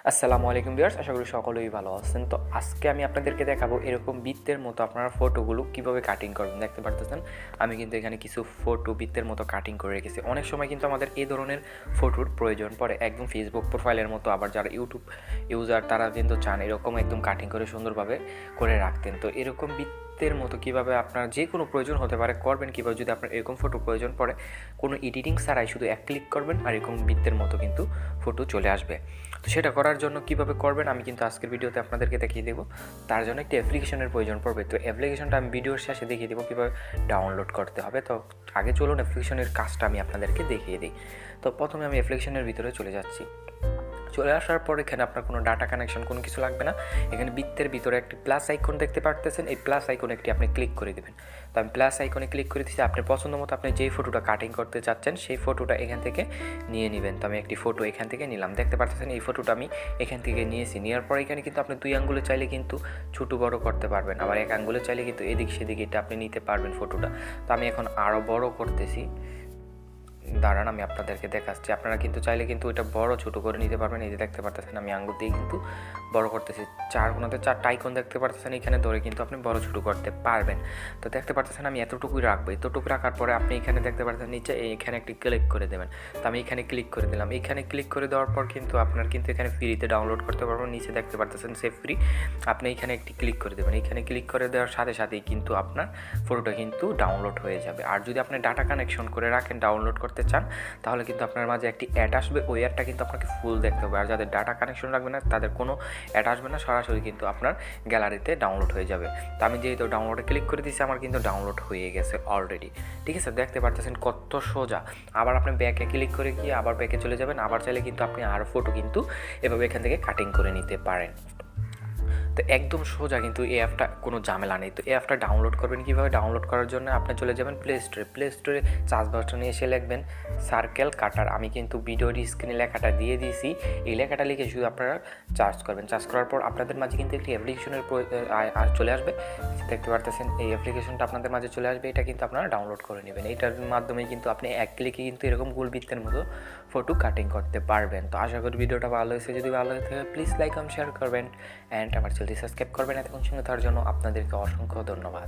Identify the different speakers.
Speaker 1: আসসালামু আলাইকুম ভিউয়ার্স, আশা করি সকলেই ভালো আছেন। তো আজকে আমি আপনাদেরকে দেখাবো এরকম বৃত্তের মতো আপনারা ফটোগুলো কিভাবে কাটিং করবেন। দেখতে পারতেছেন আমি কিন্তু এখানে কিছু ফটো বৃত্তের মতো কাটিং করে রেখেছি। অনেক সময় কিন্তু আমাদের এই ধরনের ফটোর প্রয়োজন পড়ে, একদম ফেসবুক প্রোফাইলের মতো। আবার যারা ইউটিউব ইউজার তারা কিন্তু চান এরকম একদম কাটিং করে সুন্দরভাবে করে রাখতেন। তো এরকম বৃত্তের মতো কিভাবে আপনার যে কোনো প্রয়োজন হতে পারে করবেন কীভাবে, যদি আপনার এরকম ফটো প্রয়োজন পড়ে কোনো এডিটিং ছাড়াই শুধু এক ক্লিক করবেন আর এরকম বৃত্তের মতো কিন্তু ফটো চলে আসবে। তো সেটা করার জন্য কিভাবে করবেন আমি কিন্তু আজকের ভিডিওতে আপনাদেরকে দেখিয়ে দেবো। তার জন্য একটি অ্যাপ্লিকেশনের প্রয়োজন পড়বে। তো অ্যাপ্লিকেশনটা আমি ভিডিওর শেষে দেখিয়ে দেবো কীভাবে ডাউনলোড করতে হবে। তো আগে চলুন অ্যাপ্লিকেশনের কাজটা আমি আপনাদেরকে দেখিয়ে দিই। তো প্রথমে আমি অ্যাপ্লিকেশনের ভিতরে চলে যাচ্ছি। চলে আসার পর এখানে আপনার কোনো ডাটা কানেকশন কোনো কিছু লাগবে না। এখানে বৃত্তের ভিতরে একটি প্লাস আইকন দেখতে পারতেছেন, এই প্লাস আইকনে একটি আপনি ক্লিক করে দেবেন। তো আমি প্লাস আইকনে ক্লিক করে দিচ্ছি। আপনার পছন্দ মতো আপনি যেই ফটোটা কাটিং করতে চাচ্ছেন সেই ফটোটা এখান থেকে নিয়ে নেবেন। তো আমি একটি ফটো এখান থেকে নিলাম। দেখতে পারতেছেন এই ফটোটা আমি এখান থেকে নিয়েছি। নেওয়ার পর এখানে কিন্তু আপনি 2 আঙ্গুলে চাইলে কিন্তু ছোটো বড় করতে পারবেন, আবার 1 আঙ্গুলে চাইলে কিন্তু এদিক সেদিক এটা আপনি নিতে পারবেন ফটোটা। তো আমি এখন আরও বড় করতেছি, দাঁড়ান আমি আপনাদেরকে দেখাচ্ছি। আপনারা কিন্তু চাইলে কিন্তু এটা বড় ছোটো করে নিতে পারবেন। এই যে দেখতে পারতেছেন আমি আঙ্গুল দিয়ে কিন্তু বড় করতেছি। 4 আইকন দেখতে পারতেছেন, এখানে ধরে কিন্তু আপনি বড় ছোটো করতে পারবেন। তো দেখতে পারতেছেন আমি এতটুকুই রাখবো। এতটুকু রাখার পরে আপনি এখানে দেখতে পারতেছেন নিচে এখানে একটি ক্লিক করে দেবেন। তো আমি এখানে ক্লিক করে দিলাম। এখানে ক্লিক করে দেওয়ার পর কিন্তু আপনার কিন্তু এখানে ফ্রিতে ডাউনলোড করতে পারবেন। নিচে দেখতে পারতেছেন সেভ ফ্রি, আপনি এখানে একটি ক্লিক করে দেবেন। এখানে ক্লিক করে দেওয়ার সাথে সাথেই কিন্তু আপনার ফটোটা কিন্তু ডাউনলোড হয়ে যাবে। আর যদি আপনি ডাটা কানেকশন করে রাখেন ডাউনলোড করতে চান তাহলে কিন্তু আপনার মাঝে একটি অ্যাড আসবে, ওই অ্যাডটা কিন্তু আপনাকে ফুল দেখতে হবে। আর যাদের ডাটা কানেকশন রাখবে না তাদের কোনো অ্যাড আসবে না, সরাসরি কিন্তু আপনার গ্যালারিতে ডাউনলোড হয়ে যাবে। তো আমি যেহেতু ডাউনলোডে ক্লিক করে দিয়েছি আমার কিন্তু ডাউনলোড হয়ে গেছে অলরেডি। ঠিক আছে, দেখতে পারতেছেন কত সোজা। আবার আপনি ব্যাকে ক্লিক করে গিয়ে আবার ব্যাকে চলে যাবেন। আবার চাইলে কিন্তু আপনি আরও ফটো কিন্তু এভাবে এখান থেকে কাটিং করে নিতে পারেন। তো একদম সোজা, কিন্তু এই অ্যাপটা কোনো ঝামেলা নেই। তো এই অ্যাপটা ডাউনলোড করবেন কীভাবে? ডাউনলোড করার জন্য আপনি চলে যাবেন প্লে স্টোরে সার্চ বাটনে এসে লিখবেন সার্কেল কাটার। আমি কিন্তু ভিডিওর স্ক্রিনে লেখাটা দিয়ে দিয়েছি, এই লেখাটা লিখে শুধু আপনারা সার্চ করবেন। সার্চ করার পর আপনাদের মাঝে কিন্তু একটি অ্যাপ্লিকেশনের চলে আসবে। দেখতে পারতেছেন এই অ্যাপ্লিকেশনটা আপনাদের মাঝে চলে আসবে, এটা কিন্তু আপনারা ডাউনলোড করে নেবেন। এইটার মাধ্যমে কিন্তু আপনি এক ক্লিকে কিন্তু এরকম গোলবৃত্তের মতো ফটো কাটিং করতে পারবেন। তো আশা করি ভিডিওটা ভালো হয়েছে। যদি ভালো হয়ে থাকে প্লিজ লাইক এবং শেয়ার করবেন অ্যান্ড আমার চ্যানেলটি সাবস্ক্রাইব করবেন। এতক্ষণ সঙ্গে থাকার জন্য আপনাদেরকে অসংখ্য ধন্যবাদ।